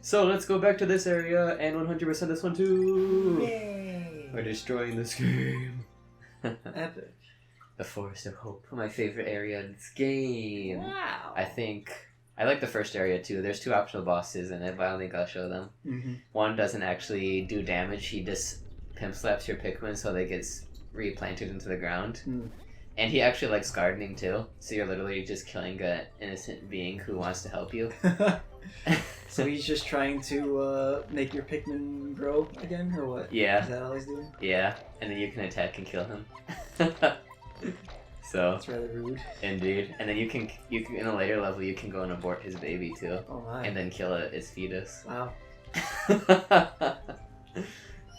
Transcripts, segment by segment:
So let's go back to this area and 100% this one too. Yay! We're destroying this game. Epic. The Forest of Hope. My favorite area in this game. Wow. I like the first area too. There's 2 optional bosses in it, but I don't think I'll show them. Mm-hmm. One doesn't actually do damage. He just pimp slaps your Pikmin so they get replanted into the ground. Mm. And he actually likes gardening too. So you're literally just killing an innocent being who wants to help you. So he's just trying to make your Pikmin grow again, or what? Yeah. Is that all he's doing? Yeah. And then you can attack and kill him. So That's rather rude. indeed, and then you can in a later level you can go and abort his baby too, Oh my. and then kill its fetus. Wow.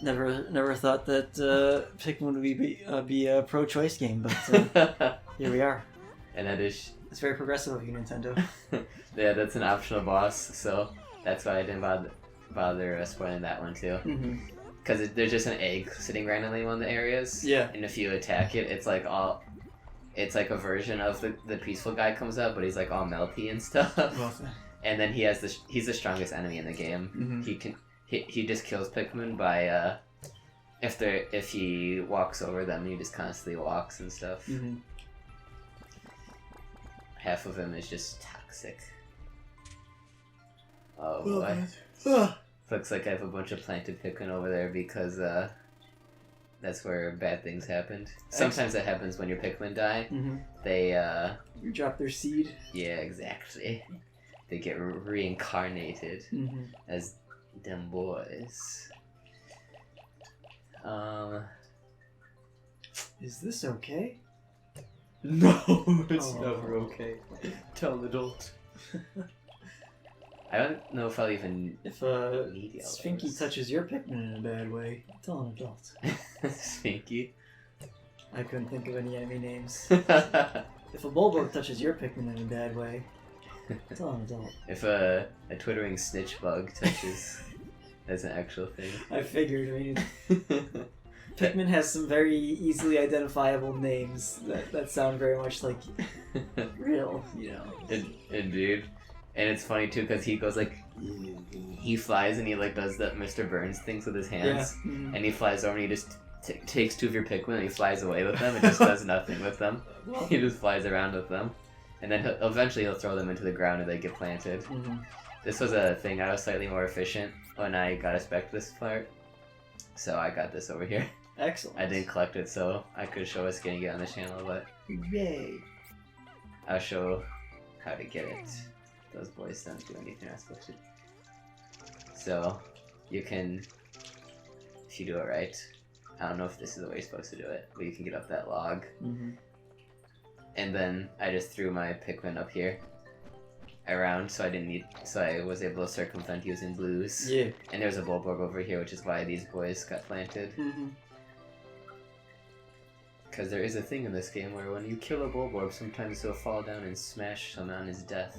Never thought that Pikmin would be a pro-choice game, but here we are. And that is It's very progressive of you, Nintendo. yeah, that's an optional boss, so that's why I didn't bother spoiling that one too. Mm-hmm. Because there's just an egg sitting randomly in one of the areas. Yeah. And if you attack it, it's like a version of the peaceful guy comes up, but he's like all melty and stuff. Well, And then he's the strongest enemy in the game. mm-hmm. He just kills Pikmin by if he walks over them, he just constantly walks and stuff. Mm-hmm. Half of him is just toxic. Oh Well, boy. Looks like I have a bunch of planted Pikmin over there because that's where bad things happened. Sometimes that happens when your Pikmin die. Mm-hmm. They You drop their seed. yeah, exactly. They get reincarnated Mm-hmm. as them boys. Is this okay? No, it's Oh. never okay. Tell an adult. I don't know if I'll even If need yellows. Sphinky touches your Pikmin in a bad way, tell an adult. Sphinky. I couldn't think of any enemy names. If If a Bulborg touches your Pikmin in a bad way, tell an adult. a twittering snitch bug touches, that's an actual thing. I figured. I mean, Pikmin has some very easily identifiable names that sound very much like real, you know. Indeed. And it's funny too because he goes like, he flies and he like does that Mr. Burns things with his hands. Yeah. Mm. And he flies over and he just takes 2 of your Pikmin and he flies away with them and just does nothing with them. Well, He just flies around with them. And then eventually he'll throw them into the ground and they get planted. mhm. This was a thing. I was slightly more efficient when I got a spec this part. So I got this over here. Excellent. I didn't collect it so I could show us getting it on the channel, but Yay. I'll show how to get it. Those boys don't do anything they're not supposed to. So, you can, if you do it right, I don't know if this is the way you're supposed to do it, but you can get up that log. Mm-hmm. And then I just threw my Pikmin up here around so I was able to circumvent using blues. Yeah. And there's a Bulborg over here, which is why these boys got planted. Mm-hmm. Because there is a thing in this game where when you kill a Bulborg, sometimes he'll fall down and smash some on his death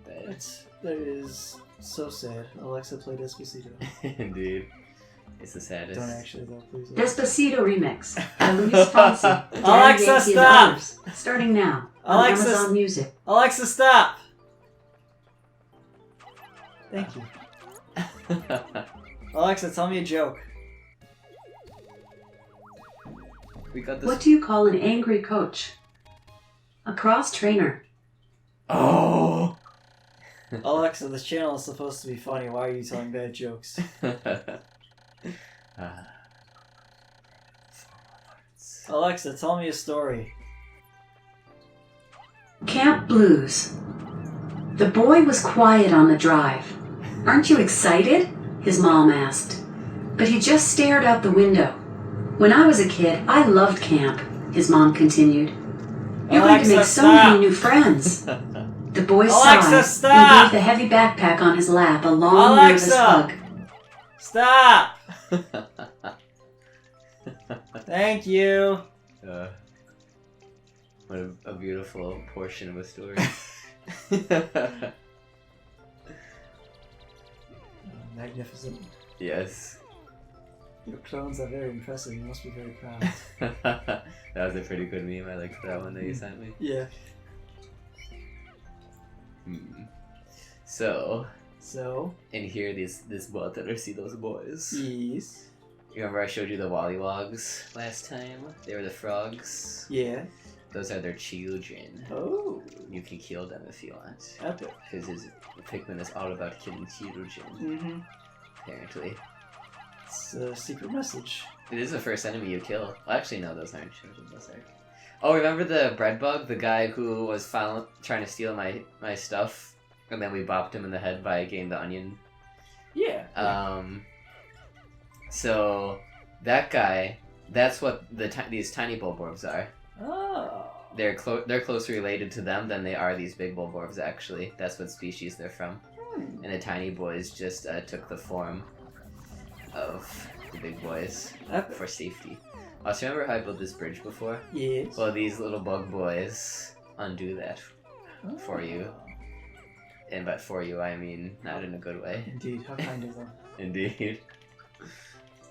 bed. That is so sad. Alexa, play Despacito. Indeed. It's the saddest. Don't actually, though, please. Despacito remix by Luis Fonsi. Alexa, Daddy Yankee and stop! others. Starting now on Alexa, Amazon Music. Alexa, stop! Thank you. Alexa, tell me a joke. We got this. What do you call an angry coach? A cross trainer. Oh! Alexa, this channel is supposed to be funny. Why are you telling bad jokes? Alexa, tell me a story. Camp Blues. The boy was quiet on the drive. Aren't you excited? His mom asked. But he just stared out the window. When I was a kid, I loved camp, his mom continued. You're going to make so many new friends. The boy Alexa, sighed and gave the heavy backpack on his lap a long, nervous hug. Stop! Thank you. What a beautiful portion of a story. Magnificent. Yes. Your clones are very impressive. You must be very proud. That was a pretty good meme. I liked that one that you sent me. Yeah. Hmm. So, So? And here, this button, I see those boys. Yes. You remember I showed you the Wollywogs last time? They were the frogs. Yeah. Those are their children. Oh. You can kill them if you want. Epic. Because Pikmin is all about killing children. Mm-hmm. Apparently. It's a secret message. It is the first enemy you kill. Well, actually, no, those aren't children. Those are... Oh, remember the bread bug? The guy who was trying to steal my stuff? And then we bopped him in the head by getting the onion? Yeah. So, that guy, that's what these tiny Bulborbs are. Oh. They're closer related to them than they are these big Bulborbs, actually. That's what species they're from. And the tiny boys just took the form of the big boys Epic. for safety. Also, remember how I built this bridge before? Yes. Well, these little bug boys undo that for you. And by for you, I mean not in a good way. Indeed, how kind of them. Indeed.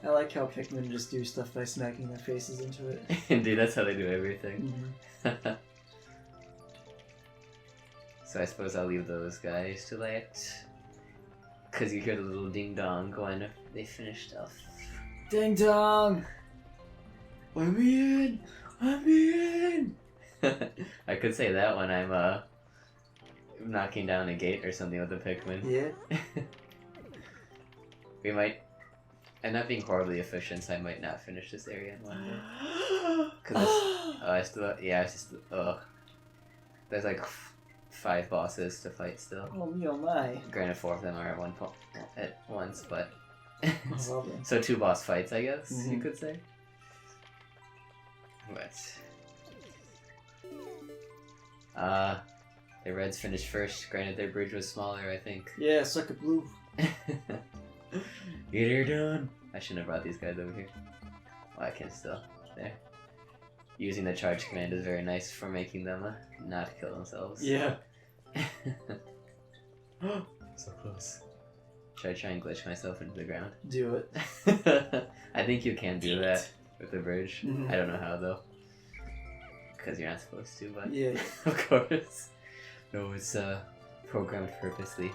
I like how Pikmin just do stuff by smacking their faces into it. Indeed, that's how they do everything. Mm-hmm. So I suppose I'll leave those guys to light. Because you hear the little ding-dong going, they finished off. Ding dong! I'm in! I'm in! I could say that when I'm knocking down a gate or something with a Pikmin. Yeah. We might end up being horribly efficient, so I might not finish this area in one day. Cause there's like 5 bosses to fight still. Oh me, oh my. Granted, 4 of them are at once, but Well then. so 2 boss fights, I guess you Mhm. could say. But the Reds finished first. Granted, their bridge was smaller, I think. Yeah, suck a blue. Get her done. I shouldn't have brought these guys over here. Well, I can still. There. Using the charge command is very nice for making them not kill themselves. Yeah. So close. Should I try and glitch myself into the ground? Do it. I think you can do that with the bridge. Mhm. I don't know how though. Because you're not supposed to, but Yeah. of course. No, it's programmed purposely.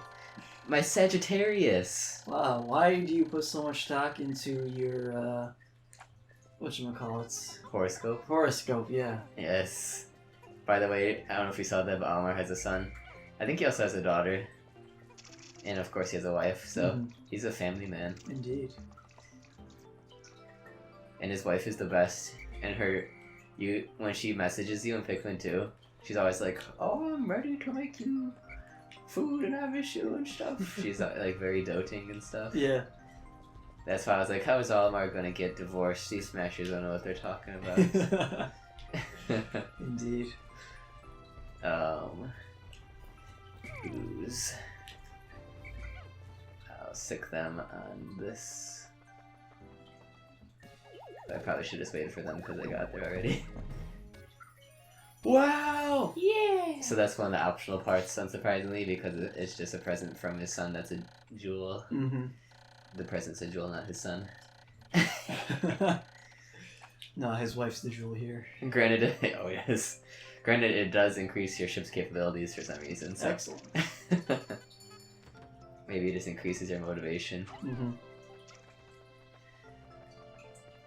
My Sagittarius! Wow, why do you put so much stock into your, whatchamacallits? Horoscope? Horoscope, yeah. Yes. By the way, I don't know if you saw that, but Almar has a son. I think he also has a daughter. And of course he has a wife, so Mhm. he's a family man. Indeed. And his wife is the best. And when she messages you in Pikmin 2, she's always like, "Oh, I'm ready to make you food and I miss you and stuff." She's like very doting and stuff. Yeah. That's why I was like, how is Almar gonna get divorced? These smashers don't know what they're talking about. Indeed. Blues. I'll sick them on this. But I probably should just wait for them because they got there already. Wow! Yeah! So that's one of the optional parts, unsurprisingly, because it's just a present from his son that's a jewel. Mm-hmm. The present's a jewel, not his son. No, his wife's the jewel here. Granted, oh yes. Granted, it does increase your ship's capabilities for some reason, so... Excellent. Maybe it just increases your motivation. Mm-hmm.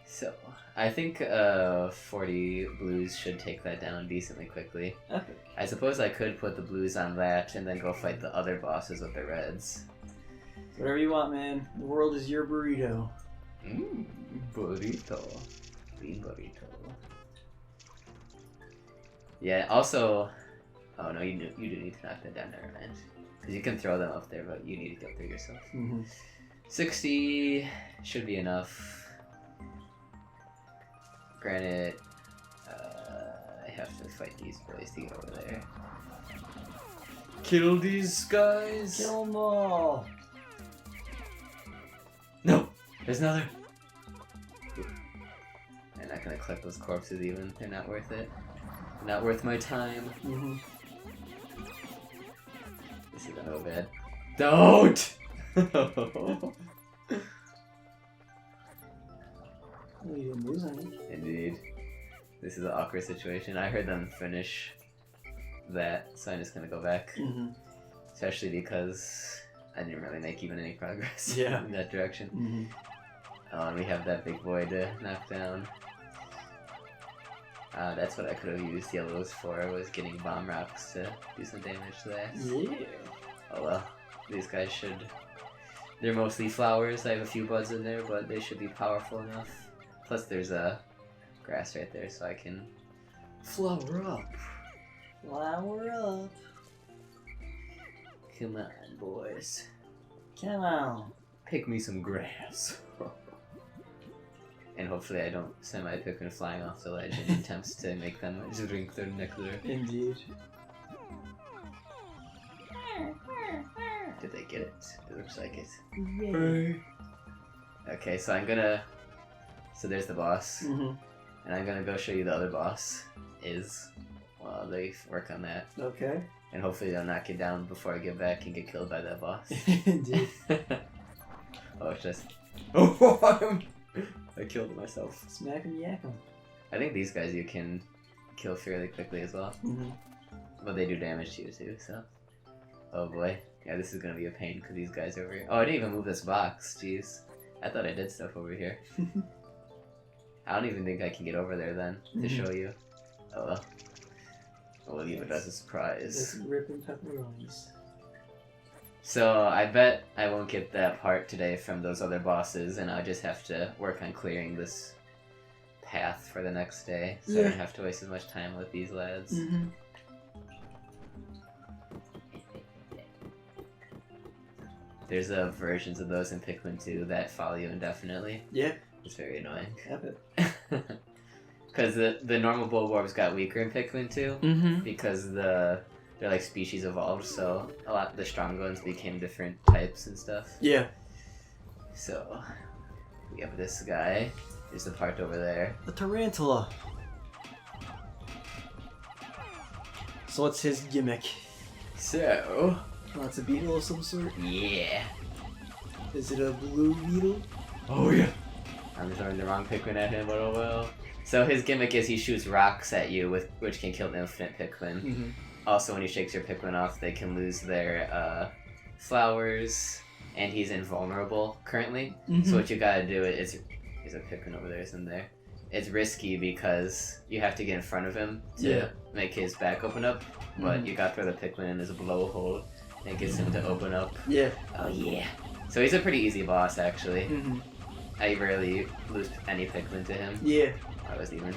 So, I think 40 blues should take that down decently quickly. Epic. I suppose I could put the blues on that and then go fight the other bosses with the reds. Whatever you want, man. The world is your burrito. Mmm, burrito. Bean burrito. Yeah, also... Oh no, you do need to knock that down, never mind. Because you can throw them up there, but you need to get there yourself. Mm-hmm. 60 should be enough. Granted, I have to fight these boys to get over there. Kill these guys! Kill them all! No! There's another! I'm not gonna collect those corpses even. They're not worth it. They're not worth my time. Mm-hmm. This is gonna go bad. Don't! Well, you didn't lose any. Indeed. This is an awkward situation. I heard them finish that, so I'm just gonna go back. Mm-hmm. Especially because I didn't really make even any progress Yeah. in that direction. Mm-hmm. Oh, and we have that big boy to knock down. That's what I could have used yellows for, was getting bomb rocks to do some damage to that. Yeah. Oh well, these guys should... They're mostly flowers. I have a few buds in there, but they should be powerful enough. Plus there's a grass right there, so I can flower up. Flower up. Come on, boys. Come on. Pick me some grass. And hopefully I don't send my Pikmin flying off the ledge in attempts to make them drink their nectar. Indeed. Did they get it? It looks like it. Yay. Okay, so I'm gonna... So there's the boss. Mm-hmm. And I'm gonna go show you the other boss is... While they work on that. Okay. And hopefully they'll knock it down before I get back and get killed by that boss. Indeed. Oh, it's just... Oh, I killed myself. Smack 'em, yak 'em. I think these guys you can kill fairly quickly as well. Mm-hmm. But they do damage to you too, so... Oh boy. Yeah, this is gonna be a pain because these guys over here... Oh, I didn't even move this box. Jeez. I thought I did stuff over here. I don't even think I can get over there then to show you. Oh well. We'll leave it as a surprise. Just ripping pepperonis. So I bet I won't get that part today from those other bosses, and I'll just have to work on clearing this path for the next day, so I don't have to waste as much time with these lads. Mm-hmm. There's versions of those in Pikmin 2 that follow you indefinitely. Yeah. It's very annoying. Epic. Because the normal Bulborbs got weaker in Pikmin 2, Mm-hmm. because they're like species evolved, so a lot of the strong ones became different types and stuff. Yeah. So we have this guy. There's the part over there. The tarantula. So what's his gimmick? So Oh, it's a beetle of some sort? yeah. Is it a blue beetle? Oh yeah. I'm throwing the wrong Pikmin at him, but oh well. So his gimmick is he shoots rocks at you, which can kill the infinite Pikmin. Mm-hmm. Also, when he shakes your Pikmin off, they can lose their flowers, and he's invulnerable currently. Mm-hmm. So what you gotta do is, there's a Pikmin over there, isn't there? It's risky because you have to get in front of him to make his back open up, but you gotta throw the Pikmin in his blowhole, and it gets him to open up. Yeah. Oh yeah. So he's a pretty easy boss, actually. Mm-hmm. I rarely lose any Pikmin to him. Yeah. I was even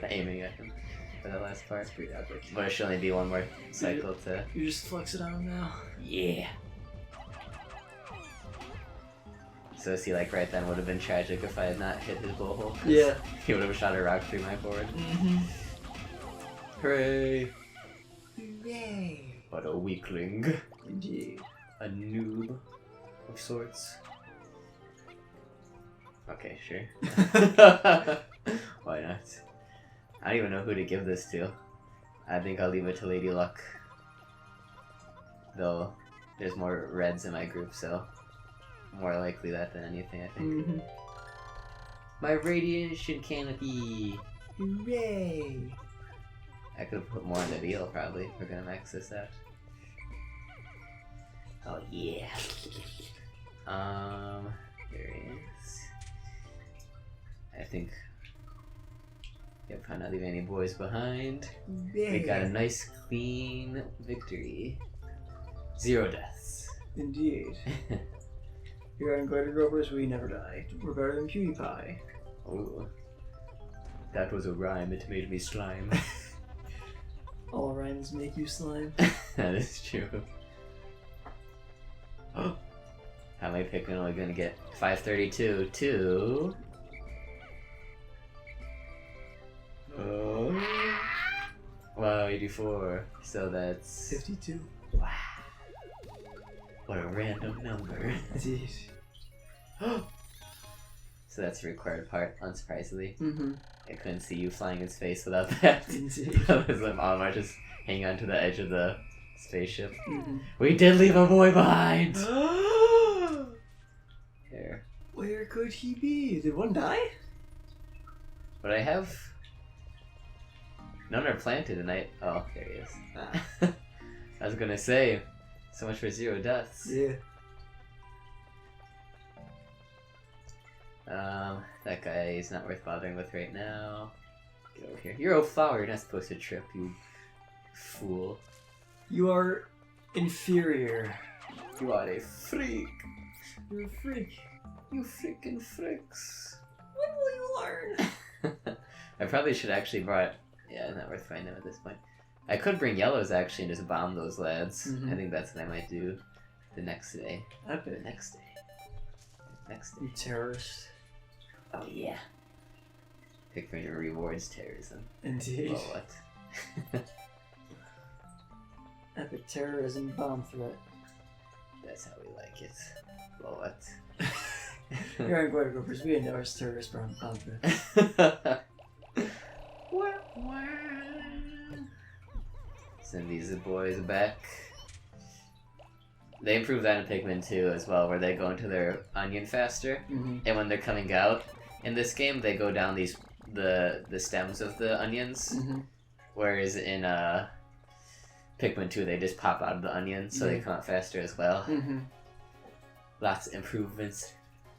aiming at him for the last part. That's pretty epic. But it should only be one more cycle to... You just flex it on him now. Yeah. So see, like right then would have been tragic if I had not hit his blowhole. Yeah. He would have shot a rock through my board. Mm-hmm. Hooray! Yay. What a weakling. Indeed. A noob of sorts. Okay, sure. Why not? I don't even know who to give this to. I think I'll leave it to Lady Luck. Though, there's more reds in my group, so more likely that than anything, I think. Mm-hmm. My radiation canopy! Hooray! I could have put more in the deal, probably, if we're gonna max this out. Oh yeah! Here he is. I think... Yep, I'm not leaving any boys behind. We got a nice, clean victory. 0 deaths. Indeed. Here on Glider Gropers, we never die. We're better than PewDiePie. Ooh. That was a rhyme, it made me slime. All rhymes make you slime. That is true. How many Pikmin are we gonna get? 532 to... Oh. Wow, 84. So that's... 52. Wow. What a random number. Indeed. So that's the required part, unsurprisingly. Mm-hmm. I couldn't see you flying in space without that. Indeed. Otherwise, I'm just hanging onto the edge of the spaceship. Mm-hmm. We did leave a boy behind! There. Where could he be? Did one die? But I have... None are planted, and I... Oh, there he is. Ah. I was gonna say, So much for 0 deaths. Yeah. That guy is not worth bothering with right now. Get over here. You're a flower, you're not supposed to trip, you fool. You are inferior. You are a freak. You're a freak. You freaking freaks. When will you learn? I probably should actually brought... Yeah, not worth finding them at this point. I could bring yellows actually and just bomb those lads. Mhm. I think that's what I might do the next day. Epic. Next day. Next day. You terrorist. Oh yeah. Pikmin rewards terrorism. Indeed. Well, what? Epic terrorism bomb threat. That's how we like it. Well, what? You're on Guardian Groupers. We know our terrorist bomb threat. Send these boys back. They improved that in Pikmin 2 as well, where they go into their onion faster, Mm-hmm. and when they're coming out in this game, they go down the stems of the onions, Mm-hmm. whereas in Pikmin 2 they just pop out of the onion, so they come out faster as well. Mm-hmm. Lots of improvements.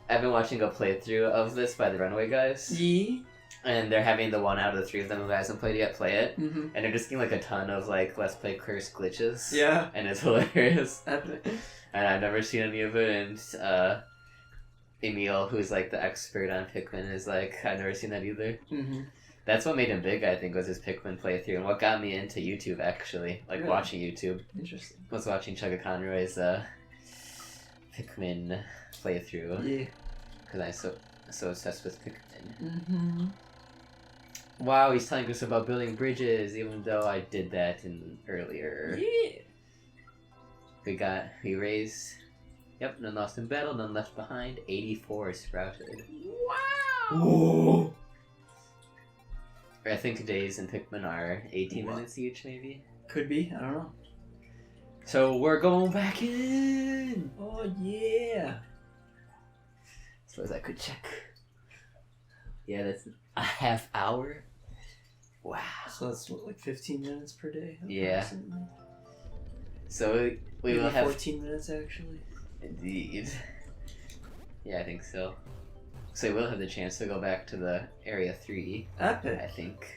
I've been watching a playthrough of this by the Runway guys. Yeah. And they're having the one out of the 3 of them who hasn't played yet play it. Mm-hmm. And they're just getting like a ton of like Let's Play cursed glitches. Yeah. And it's hilarious. Epic. And I've never seen any of it, and Emil, who's like the expert on Pikmin, is like, I've never seen that either. Mm-hmm. That's what made him big, I think, was his Pikmin playthrough, and what got me into YouTube actually, like Really? watching YouTube. Interesting. Was watching Chugga Conroy's Pikmin playthrough, Yeah. because I'm so obsessed with Pikmin. Mm-hmm. Wow, he's telling us about building bridges, even though I did that earlier. Yeah. We raised, yep, none lost in battle, none left behind, 84 sprouted. Wow. Whoa. I think days in Pikmin are 18 minutes each, maybe. Could be. I don't know. So we're going back in! Oh yeah. Suppose I could check. Yeah, that's a half hour. Wow. So that's what, like 15 minutes per day? Yeah. approximately? So we will Maybe have... 14 minutes actually. Indeed. Yeah, I think so. So we'll have the chance to go back to the Area 3, Epic. I think.